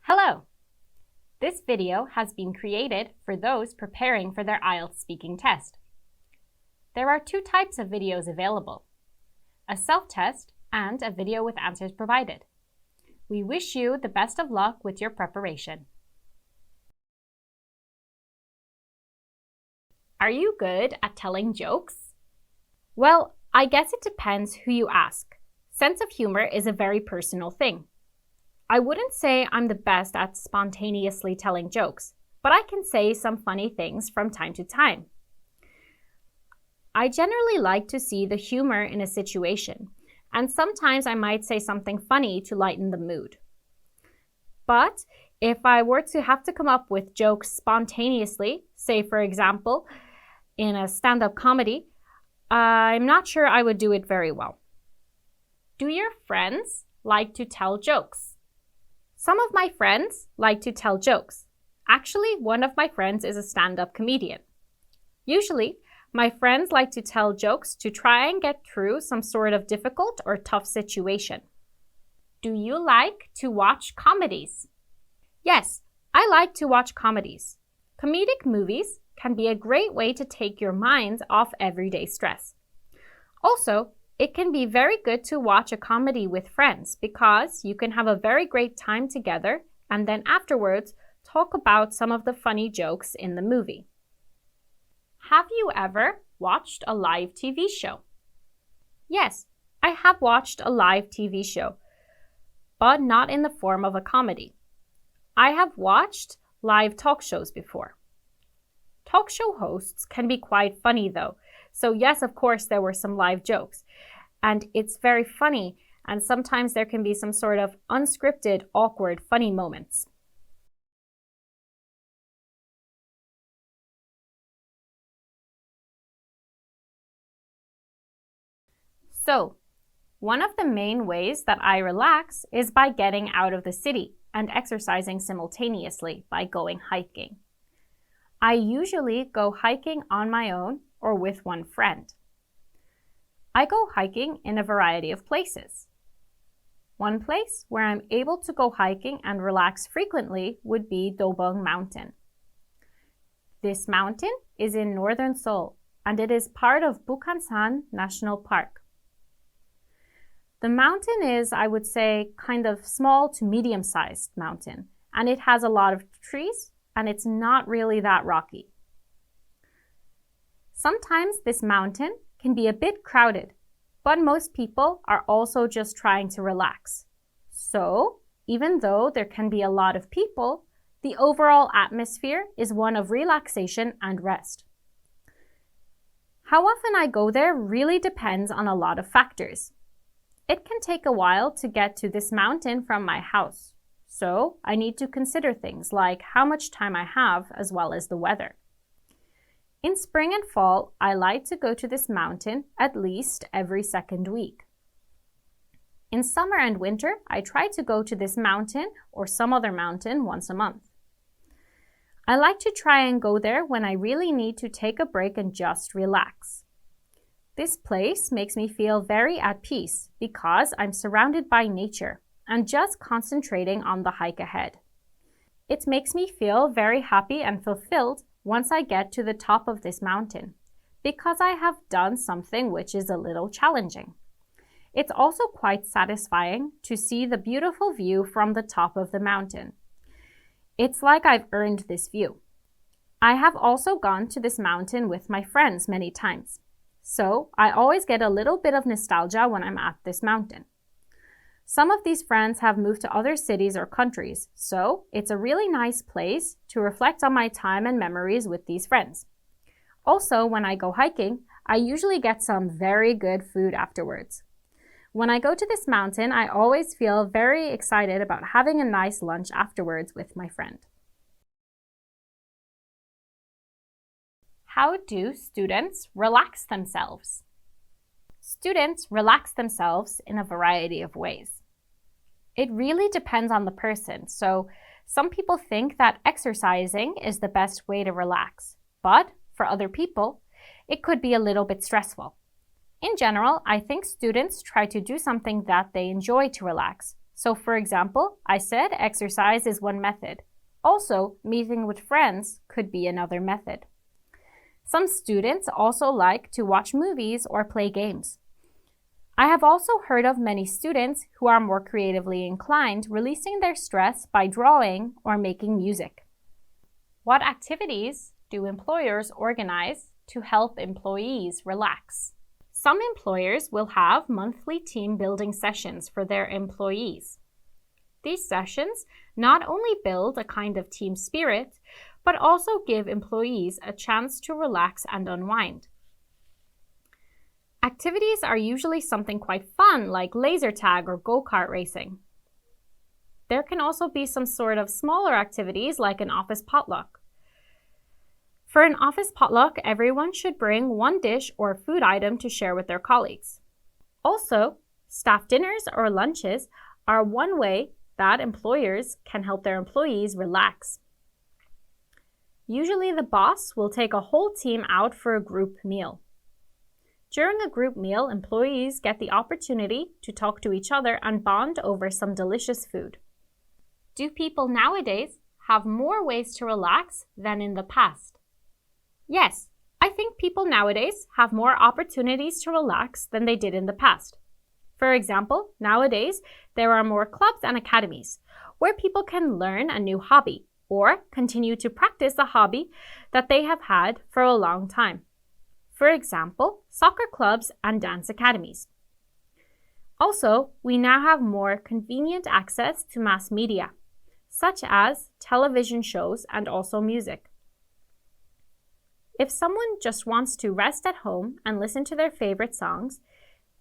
Hello! This video has been created for those preparing for their IELTS speaking test. There are two types of videos available, a self-test and a video with answers provided. We wish you the best of luck with your preparation. Are you good at telling jokes? Well, I guess it depends who you ask. Sense of humor is a very personal thing. I wouldn't say I'm the best at spontaneously telling jokes, but I can say some funny things from time to time. I generally like to see the humor in a situation, and sometimes I might say something funny to lighten the mood. But if I were to have to come up with jokes spontaneously, say for example, in a stand-up comedy, I'm not sure I would do it very well. Do your friends like to tell jokes? Some of my friends like to tell jokes. Actually, one of my friends is a stand-up comedian. Usually, my friends like to tell jokes to try and get through some sort of difficult or tough situation. Do you like to watch comedies? Yes, I like to watch comedies. Comedic movies can be a great way to take your mind off everyday stress. Also, it can be very good to watch a comedy with friends because you can have a very great time together and then afterwards talk about some of the funny jokes in the movie. Have you ever watched a live TV show? Yes, I have watched a live TV show, but not in the form of a comedy. I have watched live talk shows before. Talk show hosts can be quite funny though. So yes, of course, there were some live jokes. And it's very funny, and sometimes there can be some sort of unscripted, awkward, funny moments. So, one of the main ways that I relax is by getting out of the city and exercising simultaneously by going hiking. I usually go hiking on my own or with one friend. I go hiking in a variety of places. One place where I'm able to go hiking and relax frequently would be Dobong Mountain. This mountain is in northern Seoul and it is part of Bukhansan National Park. The mountain is, I would say, kind of small to medium-sized mountain, and it has a lot of trees and it's not really that rocky. Sometimes this mountain can be a bit crowded, but most people are also just trying to relax. So, even though there can be a lot of people, the overall atmosphere is one of relaxation and rest. How often I go there really depends on a lot of factors. It can take a while to get to this mountain from my house, so I need to consider things like how much time I have as well as the weather. In spring and fall, I like to go to this mountain at least every second week. In summer and winter, I try to go to this mountain or some other mountain once a month. I like to try and go there when I really need to take a break and just relax. This place makes me feel very at peace because I'm surrounded by nature and just concentrating on the hike ahead. It makes me feel very happy and fulfilled once I get to the top of this mountain, because I have done something which is a little challenging. It's also quite satisfying to see the beautiful view from the top of the mountain. It's like I've earned this view. I have also gone to this mountain with my friends many times, so I always get a little bit of nostalgia when I'm at this mountain. Some of these friends have moved to other cities or countries, so it's a really nice place to reflect on my time and memories with these friends. Also, when I go hiking, I usually get some very good food afterwards. When I go to this mountain, I always feel very excited about having a nice lunch afterwards with my friend. How do students relax themselves? Students relax themselves in a variety of ways. It really depends on the person, so some people think that exercising is the best way to relax, but for other people, it could be a little bit stressful. In general, I think students try to do something that they enjoy to relax, So, for example, I said exercise is one method. Also, meeting with friends could be another method. Some students also like to watch movies or play games. I have also heard of many students who are more creatively inclined releasing their stress by drawing or making music. What activities do employers organize to help employees relax? Some employers will have monthly team building sessions for their employees. These sessions not only build a kind of team spirit, but also give employees a chance to relax and unwind. Activities are usually something quite fun, like laser tag or go-kart racing. There can also be some sort of smaller activities like an office potluck. For an office potluck, everyone should bring one dish or food item to share with their colleagues. Also, staff dinners or lunches are one way that employers can help their employees relax. Usually the boss will take a whole team out for a group meal. During a group meal, employees get the opportunity to talk to each other and bond over some delicious food. Do people nowadays have more ways to relax than in the past? Yes, I think people nowadays have more opportunities to relax than they did in the past. For example, nowadays there are more clubs and academies where people can learn a new hobby or continue to practice a hobby that they have had for a long time. For example, soccer clubs and dance academies. Also, we now have more convenient access to mass media, such as television shows and also music. If someone just wants to rest at home and listen to their favorite songs,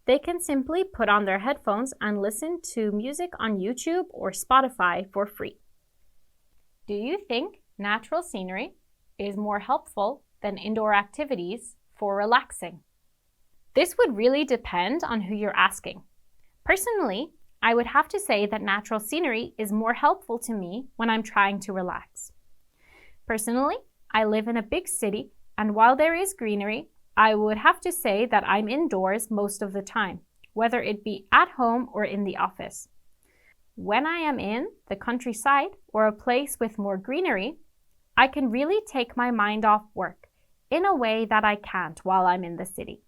they can simply put on their headphones and listen to music on YouTube or Spotify for free. Do you think natural scenery is more helpful than indoor activities for relaxing? This would really depend on who you're asking. Personally, I would have to say that natural scenery is more helpful to me when I'm trying to relax. Personally, I live in a big city, and while there is greenery, I would have to say that I'm indoors most of the time, whether it be at home or in the office. When I am in the countryside or a place with more greenery, I can really take my mind off work in a way that I can't while I'm in the city.